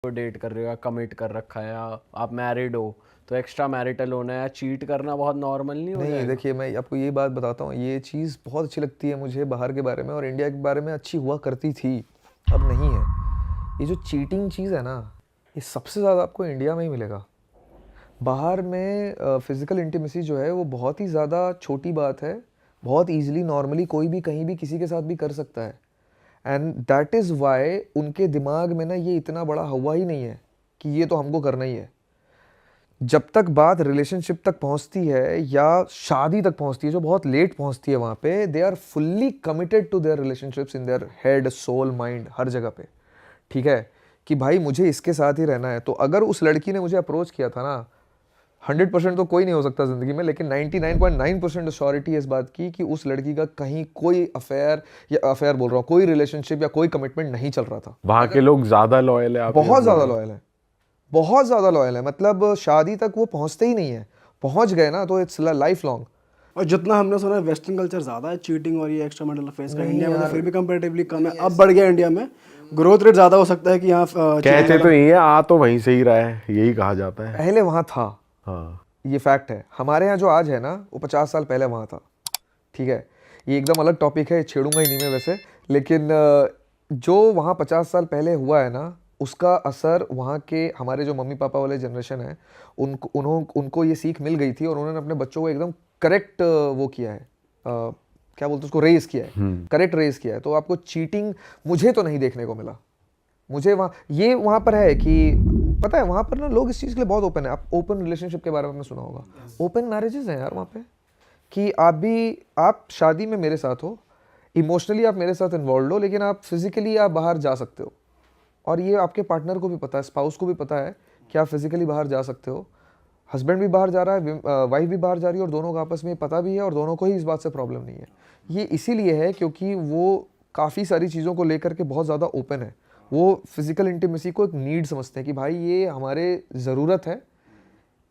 Date कर रहे हो या कमिट कर रखा है या आप मैरिड हो तो एक्स्ट्रा मैरिटल होना या चीट करना बहुत नॉर्मल नहीं हो नहीं जाएगा? देखिए, मैं आपको ये बात बताता हूँ, ये चीज़ बहुत अच्छी लगती है मुझे बाहर के बारे में, और इंडिया के बारे में अच्छी हुआ करती थी, अब नहीं है। ये जो चीटिंग चीज़ है ना, ये सबसे ज़्यादा आपको इंडिया में ही मिलेगा। बाहर में फिज़िकल इंटीमेसी जो है वो बहुत ही ज़्यादा छोटी बात है, बहुत ईजिली नॉर्मली कोई भी कहीं भी किसी के साथ भी कर सकता है। एंड दैट इज़ वाई उनके दिमाग में ना ये इतना बड़ा हुआ ही नहीं है कि ये तो हमको करना ही है। जब तक बात रिलेशनशिप तक पहुंचती है या शादी तक पहुंचती है, जो बहुत लेट पहुंचती है, वहाँ पे they are fully committed to their relationships in their head, soul, mind, हर जगह पे। ठीक है कि भाई मुझे इसके साथ ही रहना है। तो अगर उस लड़की ने मुझे अप्रोच किया था ना, 100% तो कोई नहीं हो सकता ज़िंदगी में, लेकिन 99.9% श्योरिटी इस बात की कि उस लड़की का कहीं कोई अफेयर, या अफेयर बोल रहा हूँ, कोई रिलेशनशिप या कोई कमिटमेंट नहीं चल रहा था। वहाँ के लोग ज्यादा लॉयल है, आप ये बहुत बोल ज़्यादा रहे हो? लॉयल है, बहुत ज़्यादा लॉयल है, मतलब शादी तक वो पहुँचते ही नहीं है। पहुँच गए ना तो इट्स लाइफ लॉन्ग। और जितना हमने सुना है वेस्टर्न कल्चर ज़्यादा है चीटिंग और ये एक्स्ट्रा मैरिटल अफेयर्स का, नहीं इंडिया में तो यार, फिर भी कंपैरेटिवली कम है। अब बढ़ गया इंडिया में, ग्रोथ रेट ज़्यादा हो सकता है कि यहाँ कहते तो ये आ तो वहीं से ही रहा है, यही कहा जाता है। पहले वहाँ था, हाँ, ये फैक्ट है। हमारे यहाँ जो आज है ना, वो 50 साल पहले वहाँ था। ठीक है, ये एकदम अलग टॉपिक है, छेड़ूंगा ही नहीं मैं वैसे, लेकिन जो वहाँ 50 साल पहले हुआ है ना, उसका असर वहाँ के हमारे जो मम्मी पापा वाले जनरेशन है, उनको ये सीख मिल गई थी, और उन्होंने अपने बच्चों को एकदम करेक्ट वो किया है, क्या बोलते हैं उसको, रेज किया है, करेक्ट रेज किया है। तो आपको चीटिंग मुझे तो नहीं देखने को मिला। मुझे वहाँ पर है कि पता है, वहाँ पर ना लोग इस चीज़ के लिए बहुत ओपन है। आप ओपन रिलेशनशिप के बारे में आपने सुना होगा, ओपन मैरिजेस हैं यार वहाँ पे, कि आप शादी में मेरे साथ हो, इमोशनली आप मेरे साथ इन्वॉल्व हो, लेकिन आप फिजिकली आप बाहर जा सकते हो, और ये आपके पार्टनर को भी पता है, स्पाउस को भी पता है कि आप फिजिकली बाहर जा सकते हो। हस्बैंड भी बाहर जा रहा है, वाइफ भी बाहर जा रही है, और दोनों को आपस में पता भी है, और दोनों को ही इस बात से प्रॉब्लम नहीं है। ये इसीलिए है क्योंकि वो काफ़ी सारी चीज़ों को लेकर के बहुत ज़्यादा ओपन है। वो फिजिकल इंटीमेसी को एक नीड समझते हैं कि भाई ये हमारे ज़रूरत है,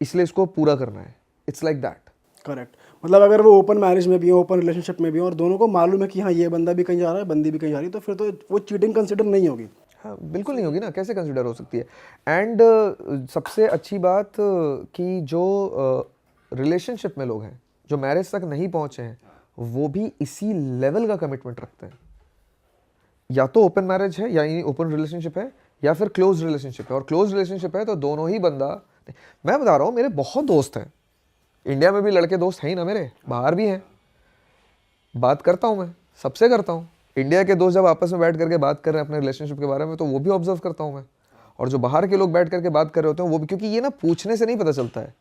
इसलिए इसको पूरा करना है। It's like that. करेक्ट, मतलब अगर वो ओपन मैरिज में भी हो, ओपन रिलेशनशिप में भी हो, और दोनों को मालूम है कि हाँ ये बंदा भी कहीं जा रहा है, बंदी भी कहीं जा रही है, तो फिर तो वो चीटिंग कंसिडर नहीं होगी। हाँ बिल्कुल नहीं होगी ना, कैसे कंसिडर हो सकती है। एंड सबसे अच्छी बात कि जो रिलेशनशिप में लोग हैं, जो मैरिज तक नहीं पहुंचे हैं, वो भी इसी लेवल का कमिटमेंट रखते हैं। या तो ओपन मैरिज है, या ओपन रिलेशनशिप है, या फिर क्लोज रिलेशनशिप है। और क्लोज रिलेशनशिप है तो दोनों ही बंदा, मैं बता रहा हूँ, मेरे बहुत दोस्त हैं, इंडिया में भी लड़के दोस्त हैं ही ना मेरे, बाहर भी हैं, बात करता हूँ मैं, सबसे करता हूँ। इंडिया के दोस्त जब आपस में बैठ करके बात कर रहे हैं अपने रिलेशनशिप के बारे में, तो वो भी ऑब्जर्व करता हूँ मैं। और जो बाहर के लोग बैठ करके बात कर रहे होते हैं वो भी, क्योंकि ये ना पूछने से नहीं पता चलता है,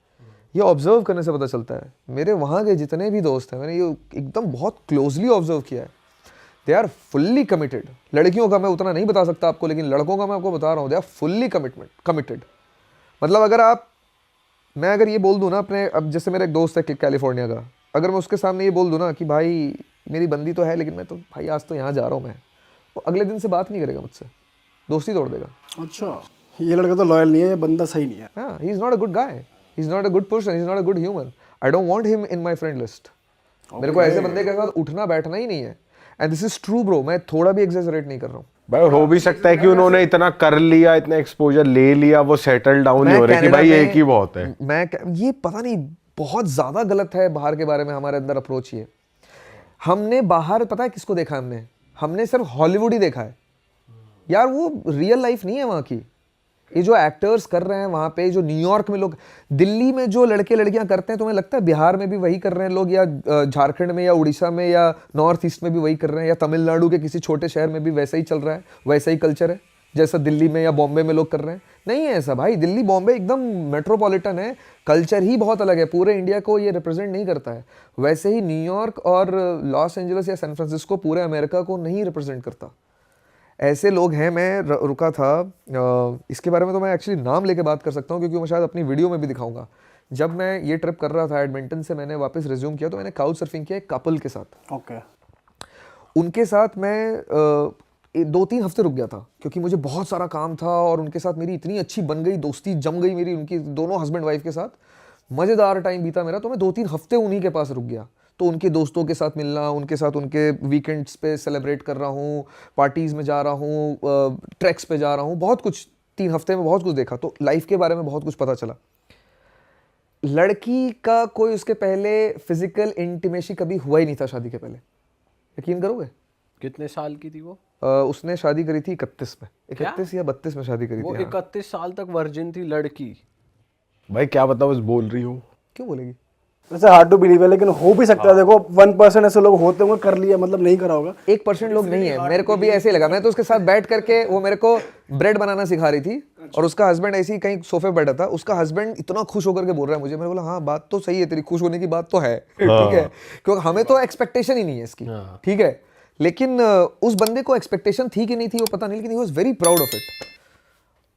ये ऑब्जर्व करने से पता चलता है। मेरे वहाँ के जितने भी दोस्त हैं, मैंने ये एकदम बहुत क्लोजली ऑब्जर्व किया है, दे आर फुल्ली कमिटेड। लड़कियों का मैं उतना नहीं बता सकता आपको, लेकिन लड़कों का मैं आपको बता रहा हूँ, दे आर फुल्ली कमिटेड। मतलब मैं अगर ये बोल दूँ ना अपने, अब जैसे मेरा एक दोस्त है कैलिफोर्निया का, अगर मैं उसके सामने ये बोल दूँ ना कि भाई मेरी बंदी तो है, लेकिन मैं तो भाई आज तो यहाँ जा रहा हूँ मैं, वो अगले दिन से बात नहीं करेगा मुझसे, दोस्ती तोड़ देगा। अच्छा, ये लड़का तो लॉयल नहीं है, ये बंदा सही नहीं है। हाँ, he is not a good guy, he is not a good person, he is not a good human. I don't want him in my friend list. मेरे को ऐसे बंदे के साथ उठना बैठना ही नहीं है। And this is true bro, मैं थोड़ा भी एग्जैजरेट नहीं कर रहा हूँ। भाई हो भी सकता है कि उन्होंने इतना कर लिया, इतना एक्सपोजर ले लिया, वो सेटल डाउन नहीं हो रहे कि भाई एक ही बहुत है। ये पता नहीं बहुत ज्यादा गलत है बाहर के बारे में हमारे अंदर अप्रोच। ये हमने बाहर पता है किसको देखा, हमने सिर्फ हॉलीवुड ही देखा है यार, वो रियल लाइफ नहीं है वहाँ की। ये जो एक्टर्स कर रहे हैं वहाँ पे, जो न्यूयॉर्क में लोग, दिल्ली में जो लड़के लड़कियाँ करते हैं, तुम्हें लगता है बिहार में भी वही कर रहे हैं लोग, या झारखंड में या उड़ीसा में या नॉर्थ ईस्ट में भी वही कर रहे हैं, या तमिलनाडु के किसी छोटे शहर में भी वैसा ही चल रहा है, वैसा ही कल्चर है जैसा दिल्ली में या बॉम्बे में लोग कर रहे हैं? नहीं है ऐसा भाई। दिल्ली बॉम्बे एकदम मेट्रोपॉलिटन है, कल्चर ही बहुत अलग है, पूरे इंडिया को ये रिप्रेजेंट नहीं करता है। वैसे ही न्यूयॉर्क और लॉस एंजलिस या सैन फ्रांसिस्को पूरे अमेरिका को नहीं रिप्रेजेंट करता। ऐसे लोग हैं। मैं रुका था, इसके बारे में तो मैं एक्चुअली नाम लेके बात कर सकता हूँ, क्योंकि मैं शायद अपनी वीडियो में भी दिखाऊंगा। जब मैं ये ट्रिप कर रहा था एडमिंटन से, मैंने वापस रिज्यूम किया, तो मैंने काउच सर्फिंग किया एक कपल के साथ। ओके। उनके साथ मैं 2-3 हफ्ते रुक गया था, क्योंकि मुझे बहुत सारा काम था, और उनके साथ मेरी इतनी अच्छी बन गई दोस्ती, जम गई मेरी उनकी, दोनों हस्बैंड वाइफ के साथ मज़ेदार टाइम बीता मेरा। तो मैं 2-3 हफ्ते उन्हीं के पास रुक गया। तो उनके दोस्तों के साथ मिलना, उनके साथ उनके वीकेंड्स पे सेलिब्रेट कर रहा हूँ, पार्टीज़ में जा रहा हूँ, ट्रैक्स पे जा रहा हूँ, बहुत कुछ 3 हफ्ते में बहुत कुछ देखा, तो लाइफ के बारे में बहुत कुछ पता चला। लड़की का कोई उसके पहले फिजिकल इंटीमेसी कभी हुआ ही नहीं था शादी के पहले, यकीन करोगे? कितने साल की थी वो? उसने शादी करी थी 31 में, 31 या 32 में शादी करी वो थी। हाँ। 31 साल तक वर्जिन थी लड़की। भाई क्या पता बस बोल रही हो। क्यों बोलेगी? वैसे हार्ड टू बिलीव है, लेकिन हो भी सकता है। देखो 1% ऐसे लोग होते होंगे, कर लिया मतलब नहीं करा होगा। 1% लोग नहीं है, मेरे को भी ऐसे ही लगा। मैं तो उसके साथ बैठ करके, वो मेरे को ब्रेड बनाना सिखा रही थी और उसका हस्बैंड ऐसे ही कहीं सोफे पे बैठा था। उसका हस्बैंड इतना खुश होकर के बोल रहा है मुझे, मैंने बोला हाँ बात तो सही है तेरी, खुश होने की बात तो है, ठीक है, क्योंकि हमें तो एक्सपेक्टेशन ही नहीं है इसकी, ठीक है। लेकिन उस बंदे को एक्सपेक्टेशन थी कि नहीं थी वो पता नहीं, लेकिन he was very proud of it.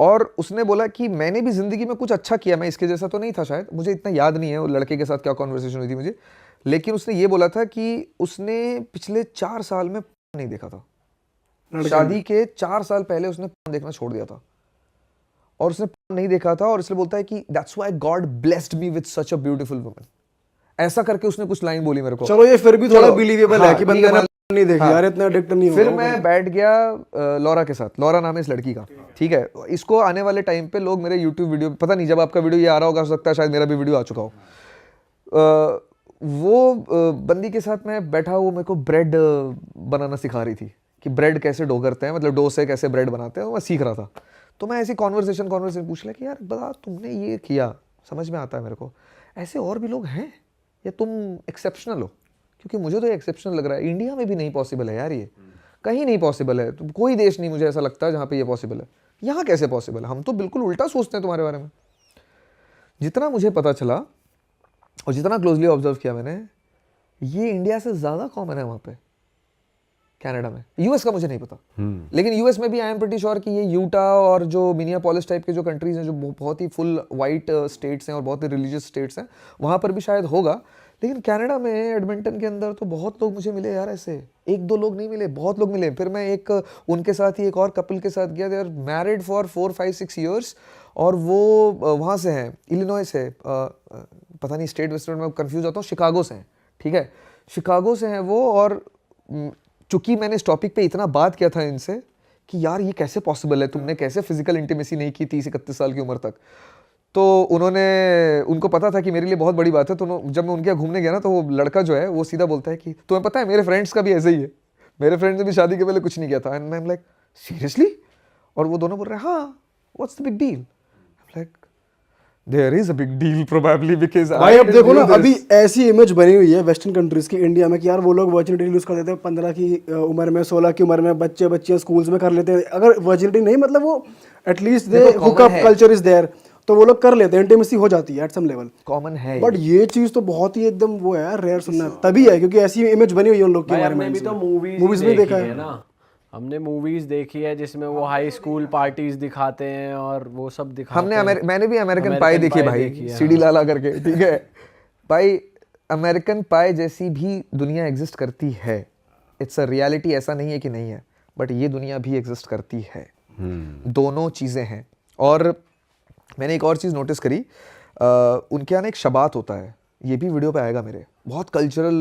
और उसने बोला कि मैंने भी जिंदगी में कुछ अच्छा किया, मैं इसके जैसा तो नहीं था शायद, मुझे इतना याद नहीं है वो लड़के के साथ क्या कॉन्वर्सेशन हुई थी मुझे, लेकिन उसने ये बोला था कि उसने पिछले 4 साल में नहीं देखा था। शादी के 4 साल पहले उसने देखना छोड़ दिया था और उसने नहीं देखा था, और इसलिए बोलता है कि that's why God blessed me with such a beautiful woman. ऐसा करके उसने कुछ लाइन बोली मेरे को। चलो ये फिर भी थोड़ा चलो, बिलीवेबल हाँ, है कि बंदे ठीक है, ने नहीं देखी यार, इतना एडिक्ट नहीं फिर होगा। मैं बैठ गया लॉरा के साथ। लॉरा नाम है इस लड़की का, ठीक है। इसको आने वाले टाइम पे लोग मेरे यूट्यूब वीडियो, पता नहीं जब आपका वीडियो ये आ रहा होगा, हो सकता है शायद मेरा भी वीडियो आ चुका हो। वो बंदी के साथ मैं बैठा, वो मेरे को ब्रेड बनाना सिखा रही थी कि ब्रेड कैसे डो करते हैं, मतलब डो से कैसे ब्रेड बनाते हैं, मैं सीख रहा था। तो मैं ऐसी कॉन्वर्सेशन पूछ लिया कि यार बता तुमने ये किया, समझ में आता है मेरे को, ऐसे और भी लोग हैं या तुम एक्सेप्शनल हो? क्योंकि मुझे तो ये एक्सेप्शनल लग रहा है। इंडिया में भी नहीं पॉसिबल है यार, ये कहीं नहीं पॉसिबल है। तो कोई देश नहीं मुझे ऐसा लगता है जहाँ पे ये पॉसिबल है। यहाँ कैसे पॉसिबल है? हम तो बिल्कुल उल्टा सोचते हैं तुम्हारे बारे में। जितना मुझे पता चला और जितना क्लोजली ऑब्जर्व किया मैंने, ये इंडिया से ज़्यादा कॉमन है वहाँ पे, कनाडा में। यूएस का मुझे नहीं पता, लेकिन यूएस में भी आई एम प्रीटी श्योर कि ये यूटा और जो मिनियापोलिस टाइप के जो कंट्रीज हैं, जो बहुत ही फुल वाइट स्टेट्स हैं और बहुत ही रिलीजियस स्टेट्स हैं, वहाँ पर भी शायद होगा। लेकिन कनाडा में एडमिंटन के अंदर तो बहुत लोग मुझे मिले यार, ऐसे 1-2 लोग नहीं मिले, बहुत लोग मिले। फिर मैं एक उनके साथ ही एक और कपल के साथ गया, they are married for 4-5-6 years, और वो वहाँ से हैं, इलिनॉय से, पता नहीं स्टेट वेस्टर्न में कंफ्यूज होता हूँ, शिकागो से हैं, ठीक है, शिकागो से हैं वो। और चूंकि मैंने इस टॉपिक पे इतना बात किया था इनसे कि यार ये कैसे पॉसिबल है, तुमने कैसे फिजिकल इंटीमेसी नहीं की 30-31 साल की उम्र तक, तो उनको पता था कि मेरे लिए बहुत बड़ी बात है। तो जब मैं उनके यहाँ घूमने गया ना, तो वो लड़का जो है वो सीधा बोलता है कि तुम्हें पता है मेरे फ्रेंड्स का भी ऐसे ही है, मेरे फ्रेंड्स ने भी शादी के पहले कुछ नहीं किया था। And I am like seriously? और वो दोनों बोल रहे हैं हाँ, what's the big deal? Like there is a big deal probably, because भाई अब देखो ना, अभी ऐसी इमेज बनी हुई है वेस्टर्न कंट्रीज की इंडिया में कि यार वो लोग वर्जिनिटी लूज कर देते हैं 15 की उम्र में, 16 की उम्र में, बच्चे स्कूल्स में कर लेते हैं। अगर वर्जिनिटी नहीं, मतलब वो at least they hook up culture is there, तो वो लोग कर लेते हैं, इंटीमेसी हो जाती है एट सम लेवल, कॉमन है। बट ये चीज तो बहुत ही एकदम वो है यार, रेयर सुनना तभी है, क्योंकि ऐसी इमेज बनी हुई है उन लोग के बारे में। भी तो मूवीज में देखा है ना, हमने मूवीज देखी है जिसमें वो हाई स्कूल पार्टीज दिखाते हैं और वो सब दिखाते हैं। मैंने भी अमेरिकन पाई देखी भाई, सीडी लाला करके, ठीक है भाई। अमेरिकन पाई जैसी भी दुनिया एग्जिस्ट करती है, इट्स अ रियलिटी, ऐसा नहीं है कि नहीं है, बट ये दुनिया भी एग्जिस्ट करती है। दोनों चीज़ें हैं। और मैंने एक और चीज़ नोटिस करी, उनके यहाँ एक शबात होता है, ये भी वीडियो पे आएगा मेरे, बहुत कल्चरल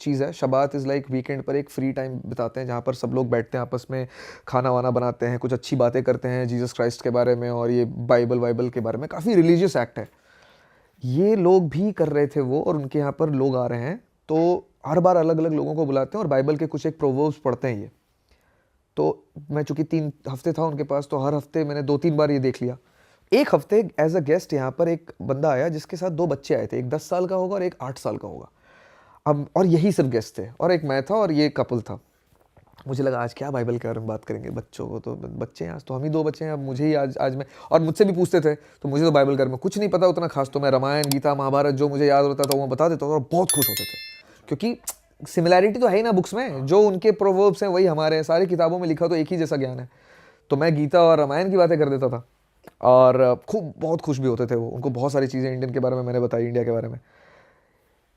चीज़ है। शबात इज़ लाइक वीकेंड पर एक फ्री टाइम बिताते हैं जहाँ पर सब लोग बैठते हैं, आपस में खाना वाना बनाते हैं, कुछ अच्छी बातें करते हैं जीसस क्राइस्ट के बारे में और ये बाइबल के बारे में। काफ़ी रिलीजियस एक्ट है। ये लोग भी कर रहे थे वो, और उनके यहाँ पर लोग आ रहे हैं, तो हर बार अलग अलग लोगों को बुलाते हैं और बाइबल के कुछ एक प्रोवर्ब्स पढ़ते हैं ये। तो मैं चूँकि 3 हफ्ते था उनके पास, तो हर हफ्ते मैंने 2-3 बार ये देख लिया। एक हफ्ते एज अ गेस्ट यहाँ पर एक बंदा आया जिसके साथ 2 बच्चे आए थे, एक 10 साल का होगा और एक 8 साल का होगा। अब और यही सिर्फ गेस्ट थे, और एक मैं था और ये कपल था। मुझे लगा आज क्या बाइबल के बारे में बात करेंगे, बच्चों को तो बच्चे हैं, आज तो हम ही 2 बच्चे हैं, अब मुझे ही आज मैं, और मुझसे भी पूछते थे, तो मुझे तो बाइबल के बारे में कुछ नहीं पता उतना खास, तो मैं रामायण गीता महाभारत जो मुझे याद होता था वो बता देता था और बहुत खुश होते थे, क्योंकि सिमिलैरिटी तो है ही ना बुक्स में, जो उनके प्रोवर्ब्स हैं वही हमारे हैं, सारी किताबों में लिखा तो एक ही जैसा ज्ञान है। तो मैं गीता और रामायण की बातें कर देता था और खूब बहुत खुश भी होते थे वो। उनको बहुत सारी चीज़ें इंडियन के बारे में मैंने बताई, इंडिया के बारे में।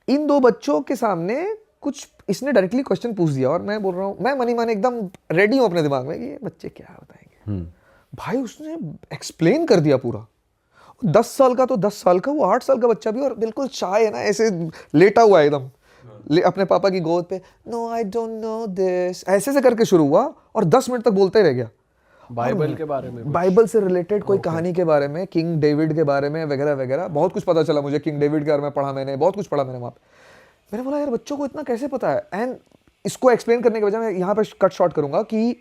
इन 2 बच्चों के सामने कुछ इसने डायरेक्टली क्वेश्चन पूछ दिया और मैं बोल रहा हूँ, मैं मनी माने एकदम रेडी हूँ अपने दिमाग में कि ये बच्चे क्या बताएंगे। भाई उसने एक्सप्लेन कर दिया पूरा। 10 साल का तो 10 साल का, वो 8 साल का बच्चा भी, और बिल्कुल शाय है ना, ऐसे लेटा हुआ है एकदम अपने पापा की गोद पे। No I don't know this, ऐसे से करके शुरू हुआ और 10 मिनट तक बोलते ही रह गया। बाइबल के बारे में बाइबल से रिलेटेड कोई कहानी के बारे में, किंग डेविड के बारे में वगैरह वगैरह, बहुत कुछ पता चला मुझे। किंग डेविड के बारे में पढ़ा मैंने, बहुत कुछ पढ़ा मैंने वहाँ पे। मैंने बोला यार बच्चों को इतना कैसे पता है। एंड इसको एक्सप्लेन करने के बजाय मैं यहाँ पे कट शॉर्ट करूंगा कि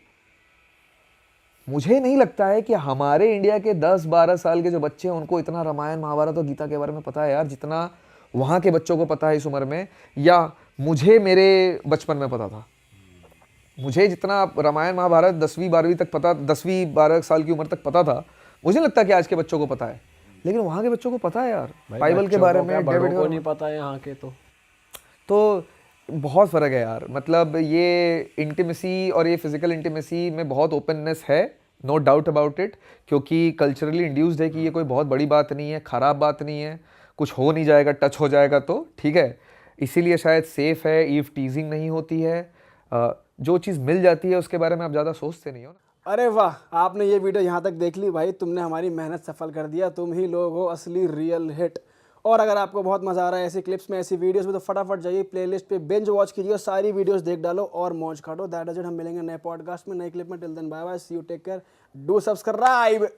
मुझे नहीं लगता है कि हमारे इंडिया के 10-12 साल के जो बच्चे हैं उनको इतना रामायण महाभारत और गीता के बारे में पता है यार, जितना वहाँ के बच्चों को पता है इस उम्र में, या मुझे मेरे बचपन में पता था। मुझे जितना रामायण महाभारत 10वीं-12वीं तक पता, 10वीं-12 साल की उम्र तक पता था, मुझे नहीं लगता कि आज के बच्चों को पता है। लेकिन वहाँ के बच्चों को पता है यार, बाइबल के बारे में, डेविड को नहीं पता है यहाँ के। तो बहुत फ़र्क है यार। मतलब ये इंटीमेसी और ये फिजिकल इंटीमेसी में बहुत ओपननेस है, नो डाउट अबाउट इट, क्योंकि कल्चरली इंड्यूस्ड है कि ये कोई बहुत बड़ी बात नहीं है, ख़राब बात नहीं है, कुछ हो नहीं जाएगा, टच हो जाएगा तो ठीक है। इसीलिए शायद सेफ़ है, ईव टीजिंग नहीं होती है, जो चीज़ मिल जाती है उसके बारे में आप ज़्यादा सोचते नहीं हो ना। अरे वाह, आपने ये वीडियो यहाँ तक देख ली भाई, तुमने हमारी मेहनत सफल कर दिया। तुम ही लोग हो असली रियल हिट। और अगर आपको बहुत मजा आ रहा है ऐसी क्लिप्स में, ऐसी वीडियोस में, तो फटाफट जाइए प्लेलिस्ट पे बिंज वॉच कीजिए, सारी वीडियोस देख डालो और मौज काटो। That is it. हम मिलेंगे नए पॉडकास्ट में, नए क्लिप में। Till then bye bye, see you, take care, do subscribe.